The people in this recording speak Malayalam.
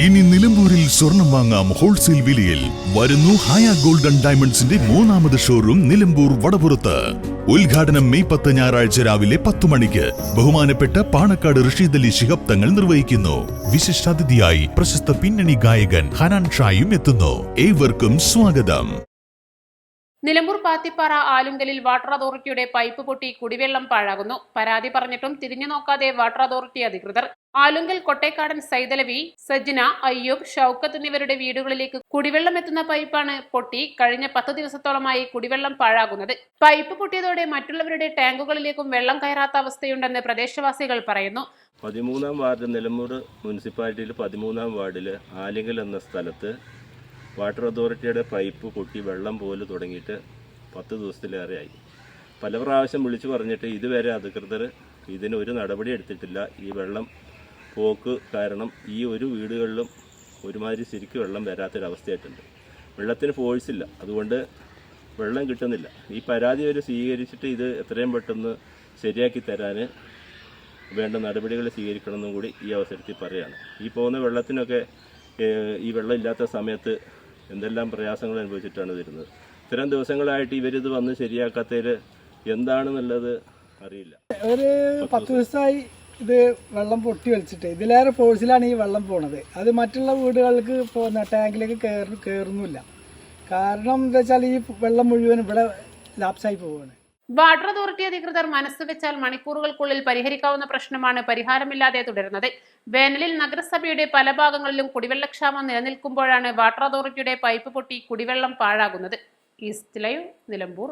ഇനി നിലമ്പൂരിൽ സ്വർണം വാങ്ങാം ഹോൾസെയിൽ വിലയിൽ. വരുന്നു ഹയ ഗോൾഡൻ ഡയമണ്ട്സിന്റെ മൂന്നാമത് ഷോറൂം നിലമ്പൂർ വടപുറത്ത്. ഉദ്ഘാടനം മെയ് 10 ഞായറാഴ്ച രാവിലെ 10 മണിക്ക് ബഹുമാനപ്പെട്ട പാണക്കാട് റഷീദ് അലി ശിഹാബ് തങ്ങൾ നിർവഹിക്കുന്നു. വിശിഷ്ടാതിഥിയായി പ്രശസ്ത പിന്നണി ഗായകൻ ഹനാൻ ഷായും എത്തുന്നു. ഏവർക്കും സ്വാഗതം. നിലമ്പൂർ പാത്തിപ്പാറ ആലുങ്കലിൽ വാട്ടർ അതോറിറ്റിയുടെ പൈപ്പ് പൊട്ടി കുടിവെള്ളം പാഴാകുന്നു. പരാതി പറഞ്ഞിട്ടും തിരിഞ്ഞു നോക്കാതെ വാട്ടർ അതോറിറ്റി അധികൃതർ. ആലുങ്കൽ കൊട്ടേക്കാടൻ സൈദലവി, സജ്ന, അയ്യൂബ്, ഷൌക്കത്ത് എന്നിവരുടെ വീടുകളിലേക്ക് കുടിവെള്ളം എത്തുന്ന പൈപ്പാണ് പൊട്ടി കഴിഞ്ഞ 10 ദിവസത്തോളമായി കുടിവെള്ളം പാഴാകുന്നത്. പൈപ്പ് പൊട്ടിയതോടെ മറ്റുള്ളവരുടെ ടാങ്കുകളിലേക്കും വെള്ളം കയറാത്ത അവസ്ഥയുണ്ടെന്ന് പ്രദേശവാസികൾ പറയുന്നു. 13-ാം വാർഡ് നിലമ്പൂർ മുനിസിപ്പാലിറ്റിയിൽ 13-ാം വാർഡിൽ ആലിങ്കൽ എന്ന സ്ഥലത്ത് വാട്ടർ അതോറിറ്റിയുടെ പൈപ്പ് പൊട്ടി വെള്ളം പോലെ തുടങ്ങിയിട്ട് 10 ദിവസത്തിലേറെയായി. പല പ്രാവശ്യം വിളിച്ചു പറഞ്ഞിട്ട് ഇതുവരെ അധികൃതർ ഇതിന് ഒരു നടപടി എടുത്തിട്ടില്ല. ഈ വെള്ളം പോക്ക് കാരണം ഈ ഒരു വീടുകളിലും ഒരുമാതിരി ശരിക്കും വെള്ളം വരാത്തൊരവസ്ഥയായിട്ടുണ്ട്. വെള്ളത്തിന് ഫോഴ്സില്ല, അതുകൊണ്ട് വെള്ളം കിട്ടുന്നില്ല. ഈ പരാതി അവർ സ്വീകരിച്ചിട്ട് ഇത് എത്രയും പെട്ടെന്ന് ശരിയാക്കി തരാൻ വേണ്ട നടപടികൾ സ്വീകരിക്കണമെന്നും കൂടി ഈ അവസരത്തിൽ പറയുകയാണ്. ഈ പോകുന്ന വെള്ളത്തിനൊക്കെ ഈ വെള്ളം ഇല്ലാത്ത സമയത്ത് എന്തെല്ലാം പ്രയാസങ്ങൾ അനുഭവിച്ചിട്ടാണ് വരുന്നത്. ഇത്തരം ദിവസങ്ങളായിട്ട് ഇവരിത് വന്ന് ശരിയാക്കാത്തതിൽ എന്താണെന്നുള്ളത് അറിയില്ല. ഒരു 10 ദിവസമായി ഇത് വെള്ളം പൊട്ടി വലിച്ചിട്ട് ഇതിലേറെ ഫോഴ്സിലാണ് ഈ വെള്ളം പോണത്. അത് മറ്റുള്ള വീടുകൾക്ക് പോകുന്ന ടാങ്കിലേക്ക് കയറുന്നില്ല. കാരണം എന്താ വെച്ചാൽ ഈ വെള്ളം മുഴുവൻ ഇവിടെ ലാപ്സായി പോവുകയാണ്. വാട്ടർ അതോറിറ്റി അധികൃതർ മനസ്സ് വെച്ചാൽ മണിക്കൂറുകൾക്കുള്ളിൽ പരിഹരിക്കാവുന്ന പ്രശ്നമാണ് പരിഹാരമില്ലാതെ തുടരുന്നത്. വേനലിൽ നഗരസഭയുടെ പല ഭാഗങ്ങളിലും കുടിവെള്ളക്ഷാമം നിലനിൽക്കുമ്പോഴാണ് വാട്ടർ അതോറിറ്റിയുടെ പൈപ്പ് പൊട്ടി കുടിവെള്ളം പാഴാകുന്നത്. East live, Nilambur.